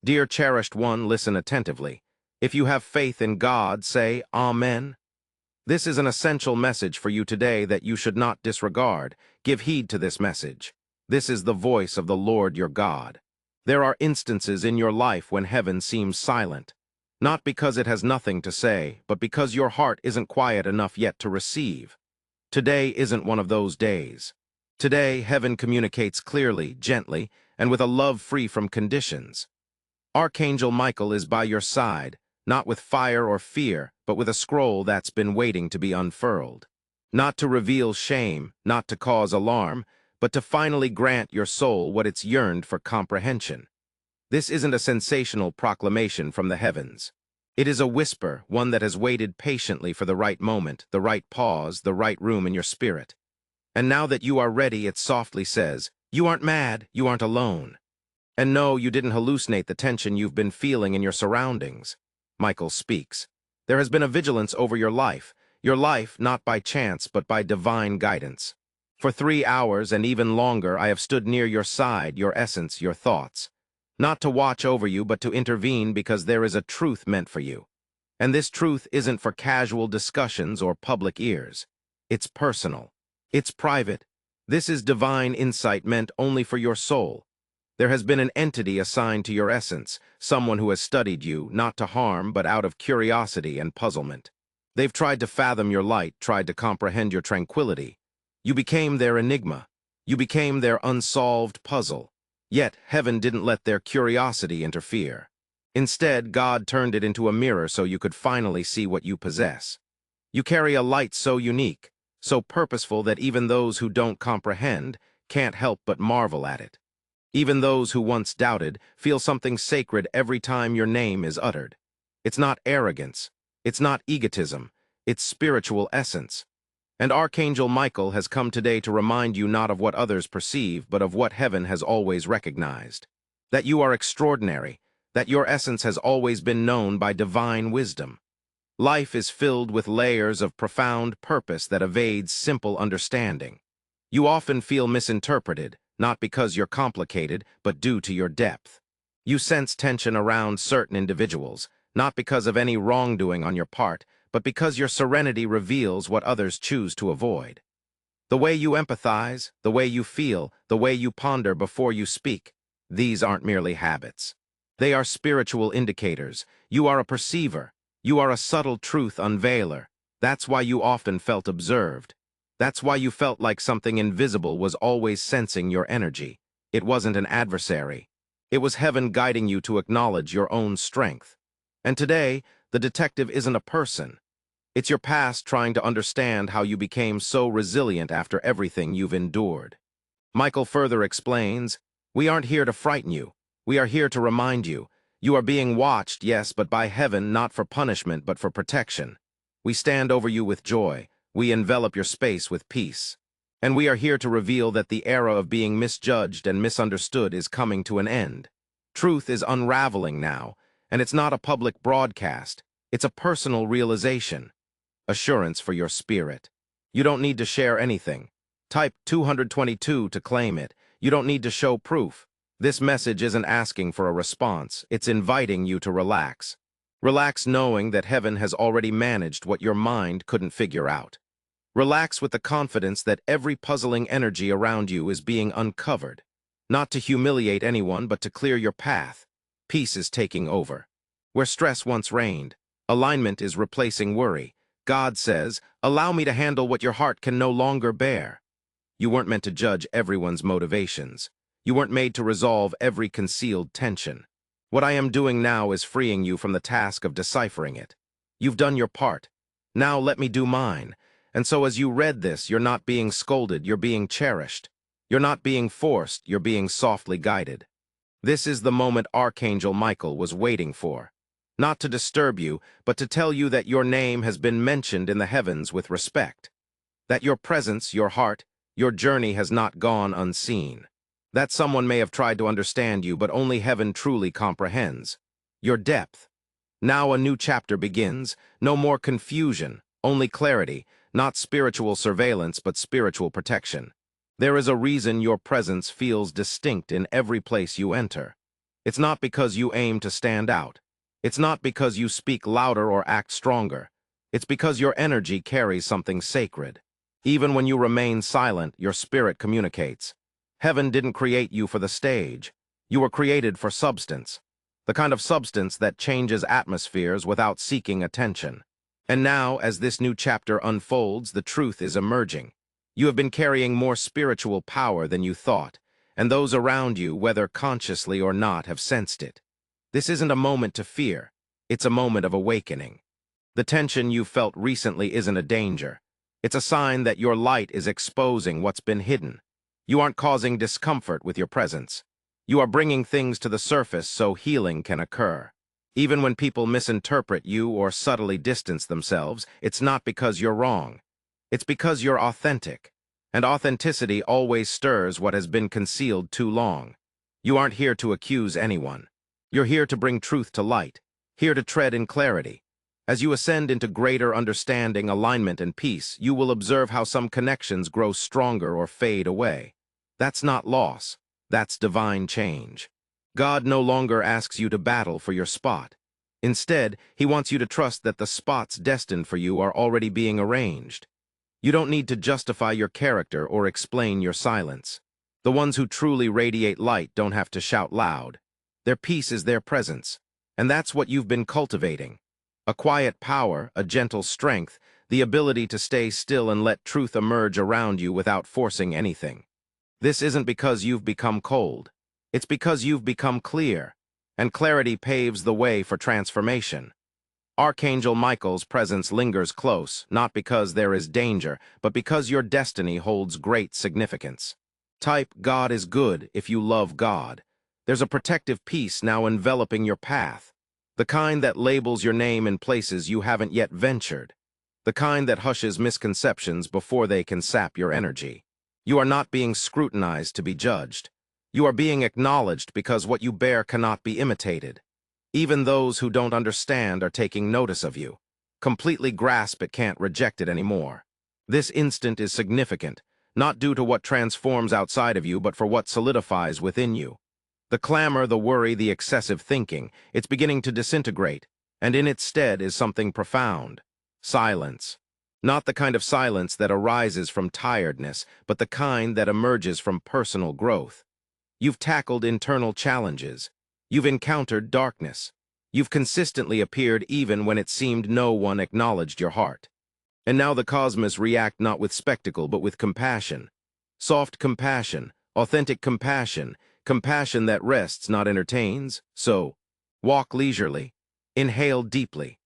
Dear cherished one, listen attentively. If you have faith in God, say Amen. This is an essential message for you today that you should not disregard. Give heed to this message. This is the voice of the Lord your God. There are instances in your life when heaven seems silent, not because it has nothing to say, but because your heart isn't quiet enough yet to receive. Today isn't one of those days. Today, heaven communicates clearly, gently, and with a love free from conditions. Archangel Michael is by your side, not with fire or fear, but with a scroll that's been waiting to be unfurled. Not to reveal shame, not to cause alarm, but to finally grant your soul what it's yearned for comprehension. This isn't a sensational proclamation from the heavens. It is a whisper, one that has waited patiently for the right moment, the right pause, the right room in your spirit. And now that you are ready, it softly says, you aren't mad, you aren't alone. And no, you didn't hallucinate the tension you've been feeling in your surroundings. Michael speaks. There has been a vigilance over your life not by chance, but by divine guidance. For 3 hours and even longer, I have stood near your side, your essence, your thoughts. Not to watch over you, but to intervene because there is a truth meant for you. And this truth isn't for casual discussions or public ears. It's personal. It's private. This is divine insight meant only for your soul. There has been an entity assigned to your essence, someone who has studied you, not to harm, but out of curiosity and puzzlement. They've tried to fathom your light, tried to comprehend your tranquility. You became their enigma. You became their unsolved puzzle. Yet, heaven didn't let their curiosity interfere. Instead, God turned it into a mirror so you could finally see what you possess. You carry a light so unique, so purposeful that even those who don't comprehend can't help but marvel at it. Even those who once doubted feel something sacred every time your name is uttered. It's not arrogance. It's not egotism. It's spiritual essence. And Archangel Michael has come today to remind you not of what others perceive, but of what heaven has always recognized. That you are extraordinary, that your essence has always been known by divine wisdom. Life is filled with layers of profound purpose that evades simple understanding. You often feel misinterpreted, not because you're complicated, but due to your depth. You sense tension around certain individuals, not because of any wrongdoing on your part, but because your serenity reveals what others choose to avoid. The way you empathize, the way you feel, the way you ponder before you speak, these aren't merely habits. They are spiritual indicators. You are a perceiver. You are a subtle truth unveiler. That's why you often felt observed. That's why you felt like something invisible was always sensing your energy. It wasn't an adversary. It was heaven guiding you to acknowledge your own strength. And today, the detective isn't a person. It's your past trying to understand how you became so resilient after everything you've endured. Michael further explains, we aren't here to frighten you. We are here to remind you. You are being watched, yes, but by heaven, not for punishment, but for protection. We stand over you with joy. We envelop your space with peace. And we are here to reveal that the era of being misjudged and misunderstood is coming to an end. Truth is unraveling now, and it's not a public broadcast. It's a personal realization. Assurance for your spirit. You don't need to share anything. Type 222 to claim it. You don't need to show proof. This message isn't asking for a response. It's inviting you to relax. Relax knowing that heaven has already managed what your mind couldn't figure out. Relax with the confidence that every puzzling energy around you is being uncovered. Not to humiliate anyone, but to clear your path. Peace is taking over. Where stress once reigned, alignment is replacing worry. God says, allow me to handle what your heart can no longer bear. You weren't meant to judge everyone's motivations. You weren't made to resolve every concealed tension. What I am doing now is freeing you from the task of deciphering it. You've done your part. Now let me do mine. And so as you read this, you're not being scolded, you're being cherished. You're not being forced, you're being softly guided. This is the moment Archangel Michael was waiting for. Not to disturb you, but to tell you that your name has been mentioned in the heavens with respect. That your presence, your heart, your journey has not gone unseen. That someone may have tried to understand you, but only heaven truly comprehends. Your depth. Now a new chapter begins. No more confusion, only clarity. Not spiritual surveillance, but spiritual protection. There is a reason your presence feels distinct in every place you enter. It's not because you aim to stand out. It's not because you speak louder or act stronger. It's because your energy carries something sacred. Even when you remain silent, your spirit communicates. Heaven didn't create you for the stage. You were created for substance. The kind of substance that changes atmospheres without seeking attention. And now, as this new chapter unfolds, the truth is emerging. You have been carrying more spiritual power than you thought, and those around you, whether consciously or not, have sensed it. This isn't a moment to fear. It's a moment of awakening. The tension you felt recently isn't a danger. It's a sign that your light is exposing what's been hidden. You aren't causing discomfort with your presence. You are bringing things to the surface so healing can occur. Even when people misinterpret you or subtly distance themselves, it's not because you're wrong. It's because you're authentic. And authenticity always stirs what has been concealed too long. You aren't here to accuse anyone. You're here to bring truth to light, here to tread in clarity. As you ascend into greater understanding, alignment, and peace, you will observe how some connections grow stronger or fade away. That's not loss. That's divine change. God no longer asks you to battle for your spot. Instead, He wants you to trust that the spots destined for you are already being arranged. You don't need to justify your character or explain your silence. The ones who truly radiate light don't have to shout loud. Their peace is their presence, and that's what you've been cultivating. A quiet power, a gentle strength, the ability to stay still and let truth emerge around you without forcing anything. This isn't because you've become cold. It's because you've become clear, and clarity paves the way for transformation. Archangel Michael's presence lingers close, not because there is danger, but because your destiny holds great significance. Type, God is good if you love God. There's a protective peace now enveloping your path. The kind that labels your name in places you haven't yet ventured. The kind that hushes misconceptions before they can sap your energy. You are not being scrutinized to be judged. You are being acknowledged because what you bear cannot be imitated. Even those who don't understand are taking notice of you. Completely grasp it, can't reject it anymore. This instant is significant, not due to what transforms outside of you, but for what solidifies within you. The clamor, the worry, the excessive thinking, it's beginning to disintegrate, and in its stead is something profound. Silence. Not the kind of silence that arises from tiredness, but the kind that emerges from personal growth. You've tackled internal challenges. You've encountered darkness. You've consistently appeared even when it seemed no one acknowledged your heart. And now the cosmos react not with spectacle but with compassion. Soft compassion, authentic compassion, compassion that rests, not entertains. So, walk leisurely. Inhale deeply.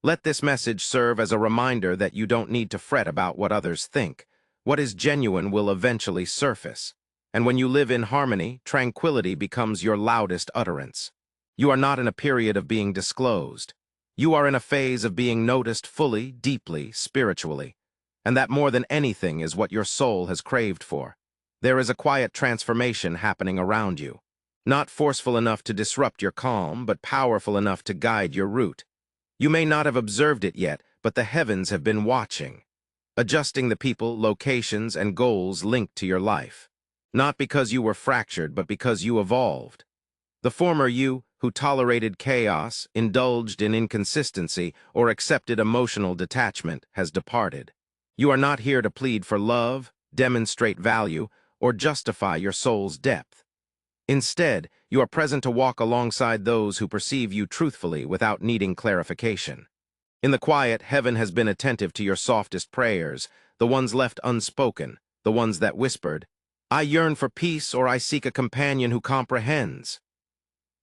Let this message serve as a reminder that you don't need to fret about what others think. What is genuine will eventually surface. And when you live in harmony, tranquility becomes your loudest utterance. You are not in a period of being disclosed. You are in a phase of being noticed fully, deeply, spiritually. And that more than anything is what your soul has craved for. There is a quiet transformation happening around you. Not forceful enough to disrupt your calm, but powerful enough to guide your route. You may not have observed it yet, but the heavens have been watching, adjusting the people, locations, and goals linked to your life. Not because you were fractured, but because you evolved. The former you, who tolerated chaos, indulged in inconsistency, or accepted emotional detachment, has departed. You are not here to plead for love, demonstrate value, or justify your soul's depth. Instead, you are present to walk alongside those who perceive you truthfully without needing clarification. In the quiet, heaven has been attentive to your softest prayers, the ones left unspoken, the ones that whispered, "I yearn for peace," or "I seek a companion who comprehends."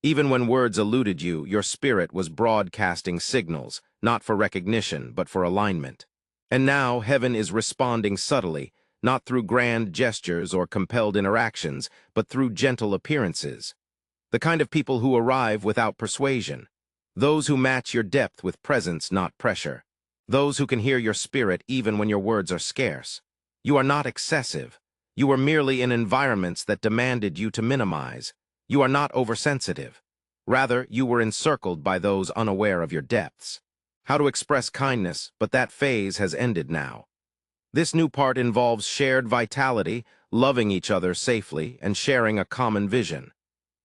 Even when words eluded you, your spirit was broadcasting signals, not for recognition, but for alignment. And now, heaven is responding subtly, not through grand gestures or compelled interactions, but through gentle appearances. The kind of people who arrive without persuasion. Those who match your depth with presence, not pressure. Those who can hear your spirit even when your words are scarce. You are not excessive. You are merely in environments that demanded you to minimize. You are not oversensitive. Rather, you were encircled by those unaware of your depths. How to express kindness, but that phase has ended now. This new part involves shared vitality, loving each other safely, and sharing a common vision.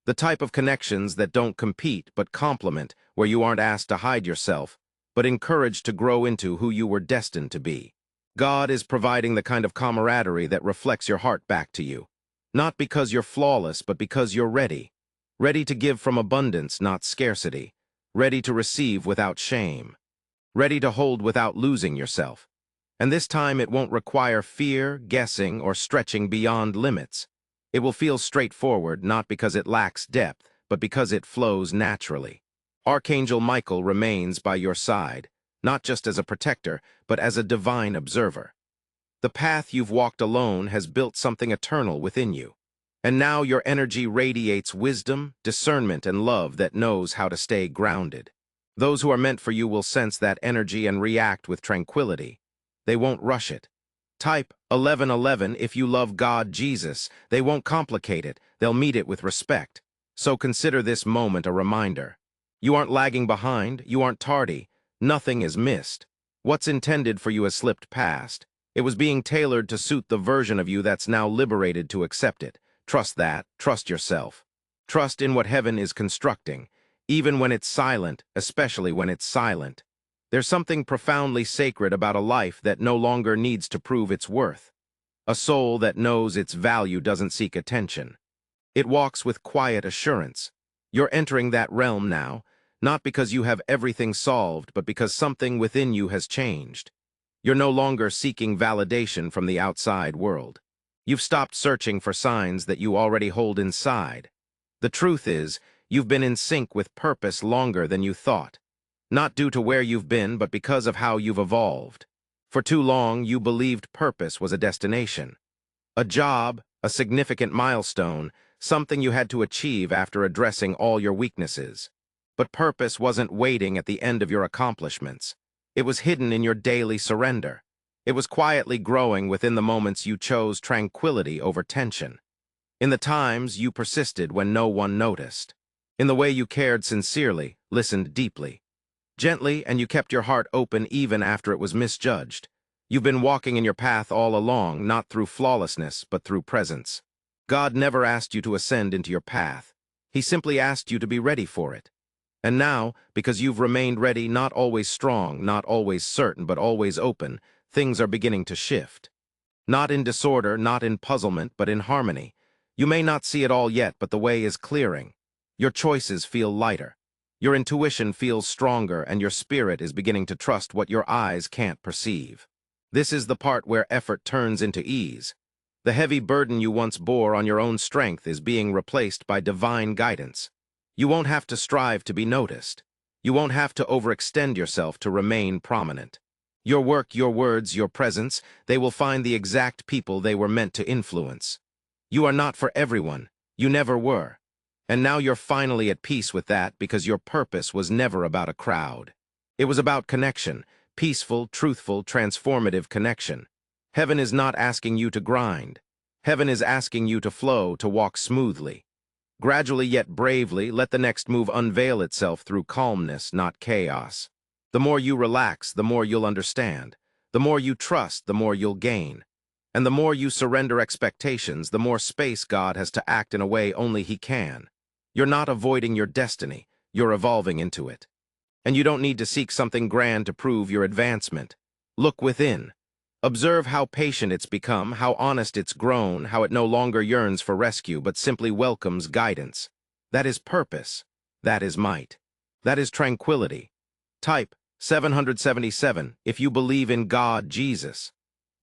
The type of connections that don't compete but complement, where you aren't asked to hide yourself, but encouraged to grow into who you were destined to be. God is providing the kind of camaraderie that reflects your heart back to you. Not because you're flawless, but because you're ready. Ready to give from abundance, not scarcity. Ready to receive without shame. Ready to hold without losing yourself. And this time it won't require fear, guessing, or stretching beyond limits. It will feel straightforward, not because it lacks depth, but because it flows naturally. Archangel Michael remains by your side, not just as a protector, but as a divine observer. The path you've walked alone has built something eternal within you. And now your energy radiates wisdom, discernment, and love that knows how to stay grounded. Those who are meant for you will sense that energy and react with tranquility. They won't rush it. Type 1111 if you love God, Jesus. They won't complicate it. They'll meet it with respect. So consider this moment a reminder. You aren't lagging behind. You aren't tardy. Nothing is missed. What's intended for you has slipped past. It was being tailored to suit the version of you that's now liberated to accept it. Trust that. Trust yourself. Trust in what heaven is constructing, even when it's silent, especially when it's silent. There's something profoundly sacred about a life that no longer needs to prove its worth. A soul that knows its value doesn't seek attention. It walks with quiet assurance. You're entering that realm now, not because you have everything solved, but because something within you has changed. You're no longer seeking validation from the outside world. You've stopped searching for signs that you already hold inside. The truth is, you've been in sync with purpose longer than you thought. Not due to where you've been, but because of how you've evolved. For too long, you believed purpose was a destination. A job, a significant milestone, something you had to achieve after addressing all your weaknesses. But purpose wasn't waiting at the end of your accomplishments. It was hidden in your daily surrender. It was quietly growing within the moments you chose tranquility over tension. In the times you persisted when no one noticed. In the way you cared sincerely, listened deeply. Gently, and you kept your heart open even after it was misjudged. You've been walking in your path all along, not through flawlessness, but through presence. God never asked you to ascend into your path. He simply asked you to be ready for it. And now, because you've remained ready, not always strong, not always certain, but always open, things are beginning to shift. Not in disorder, not in puzzlement, but in harmony. You may not see it all yet, but the way is clearing. Your choices feel lighter. Your intuition feels stronger, and your spirit is beginning to trust what your eyes can't perceive. This is the part where effort turns into ease. The heavy burden you once bore on your own strength is being replaced by divine guidance. You won't have to strive to be noticed. You won't have to overextend yourself to remain prominent. Your work, your words, your presence, they will find the exact people they were meant to influence. You are not for everyone. You never were. And now you're finally at peace with that because your purpose was never about a crowd. It was about connection, peaceful, truthful, transformative connection. Heaven is not asking you to grind. Heaven is asking you to flow, to walk smoothly. Gradually yet bravely, let the next move unveil itself through calmness, not chaos. The more you relax, the more you'll understand. The more you trust, the more you'll gain. And the more you surrender expectations, the more space God has to act in a way only He can. You're not avoiding your destiny, you're evolving into it. And you don't need to seek something grand to prove your advancement. Look within. Observe how patient it's become, how honest it's grown, how it no longer yearns for rescue but simply welcomes guidance. That is purpose. That is might. That is tranquility. Type 777 if you believe in God, Jesus.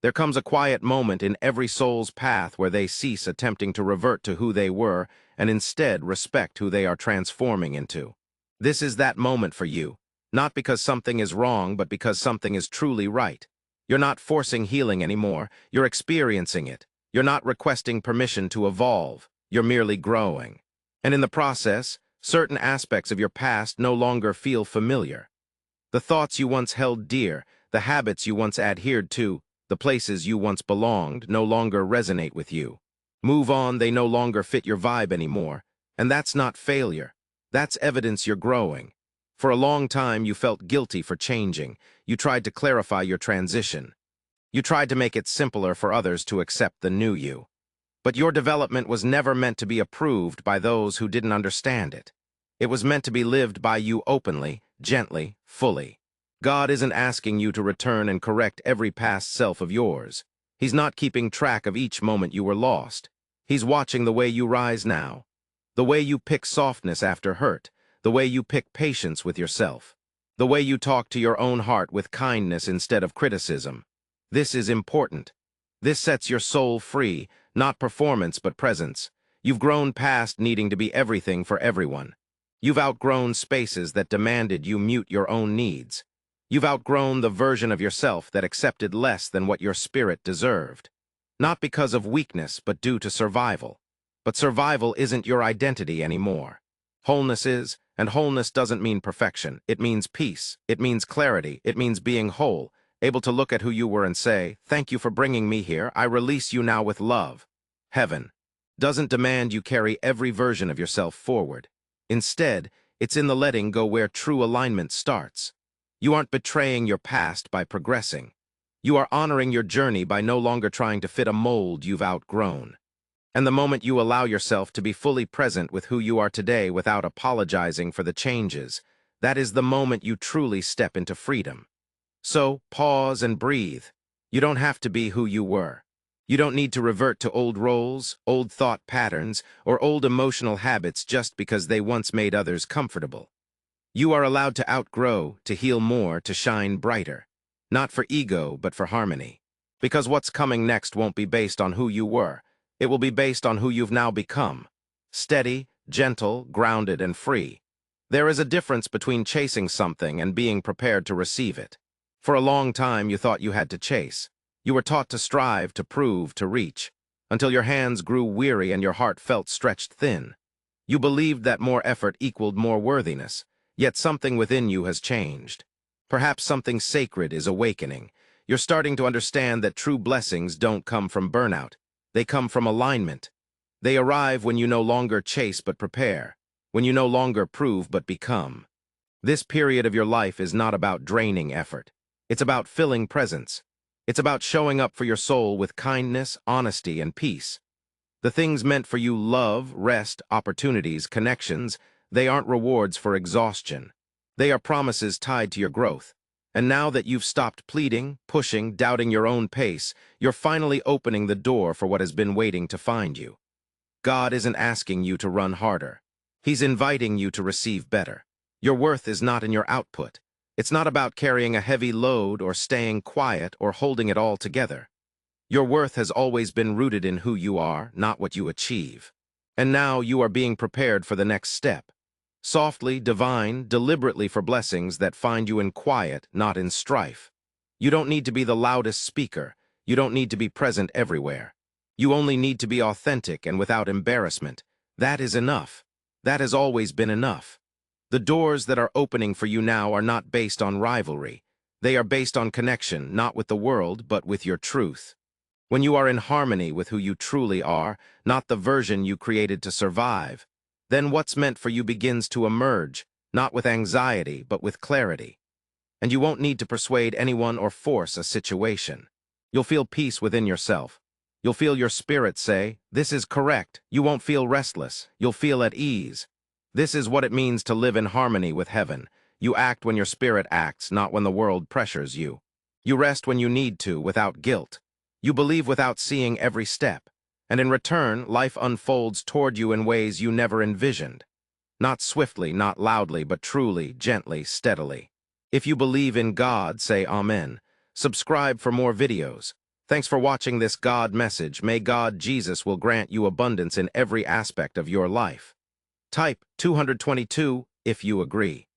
There comes a quiet moment in every soul's path where they cease attempting to revert to who they were and instead respect who they are transforming into. This is that moment for you, not because something is wrong, but because something is truly right. You're not forcing healing anymore, you're experiencing it. You're not requesting permission to evolve, you're merely growing. And in the process, certain aspects of your past no longer feel familiar. The thoughts you once held dear, the habits you once adhered to, the places you once belonged no longer resonate with you. Move on, they no longer fit your vibe anymore. And that's not failure. That's evidence you're growing. For a long time, you felt guilty for changing. You tried to clarify your transition. You tried to make it simpler for others to accept the new you. But your development was never meant to be approved by those who didn't understand it. It was meant to be lived by you openly, gently, fully. God isn't asking you to return and correct every past self of yours. He's not keeping track of each moment you were lost. He's watching the way you rise now, the way you pick softness after hurt, the way you pick patience with yourself, the way you talk to your own heart with kindness instead of criticism. This is important. This sets your soul free, not performance but presence. You've grown past needing to be everything for everyone. You've outgrown spaces that demanded you mute your own needs. You've outgrown the version of yourself that accepted less than what your spirit deserved. Not because of weakness, but due to survival. But survival isn't your identity anymore. Wholeness is, and wholeness doesn't mean perfection. It means peace. It means clarity. It means being whole, able to look at who you were and say, "Thank you for bringing me here. I release you now with love." Heaven doesn't demand you carry every version of yourself forward. Instead, it's in the letting go where true alignment starts. You aren't betraying your past by progressing. You are honoring your journey by no longer trying to fit a mold you've outgrown. And the moment you allow yourself to be fully present with who you are today without apologizing for the changes, that is the moment you truly step into freedom. So, pause and breathe. You don't have to be who you were. You don't need to revert to old roles, old thought patterns, or old emotional habits just because they once made others comfortable. You are allowed to outgrow, to heal more, to shine brighter. Not for ego, but for harmony. Because what's coming next won't be based on who you were. It will be based on who you've now become. Steady, gentle, grounded, and free. There is a difference between chasing something and being prepared to receive it. For a long time, you thought you had to chase. You were taught to strive, to prove, to reach, until your hands grew weary and your heart felt stretched thin. You believed that more effort equaled more worthiness, yet something within you has changed. Perhaps something sacred is awakening. You're starting to understand that true blessings don't come from burnout. They come from alignment. They arrive when you no longer chase but prepare, when you no longer prove but become. This period of your life is not about draining effort. It's about filling presence. It's about showing up for your soul with kindness, honesty, and peace. The things meant for you, love, rest, opportunities, connections, they aren't rewards for exhaustion. They are promises tied to your growth. And now that you've stopped pleading, pushing, doubting your own pace, you're finally opening the door for what has been waiting to find you. God isn't asking you to run harder. He's inviting you to receive better. Your worth is not in your output. It's not about carrying a heavy load or staying quiet or holding it all together. Your worth has always been rooted in who you are, not what you achieve. And now you are being prepared for the next step. Softly, divine, deliberately for blessings that find you in quiet, not in strife. You don't need to be the loudest speaker. You don't need to be present everywhere. You only need to be authentic and without embarrassment. That is enough. That has always been enough. The doors that are opening for you now are not based on rivalry. They are based on connection, not with the world, but with your truth. When you are in harmony with who you truly are, not the version you created to survive, then what's meant for you begins to emerge, not with anxiety, but with clarity. And you won't need to persuade anyone or force a situation. You'll feel peace within yourself. You'll feel your spirit say, "This is correct." You won't feel restless. You'll feel at ease. This is what it means to live in harmony with heaven. You act when your spirit acts, not when the world pressures you. You rest when you need to, without guilt. You believe without seeing every step. And in return, life unfolds toward you in ways you never envisioned. Not swiftly, not loudly, but truly, gently, steadily. If you believe in God, say Amen. Subscribe for more videos. Thanks for watching this God message. May God, Jesus, will grant you abundance in every aspect of your life. Type 222 if you agree.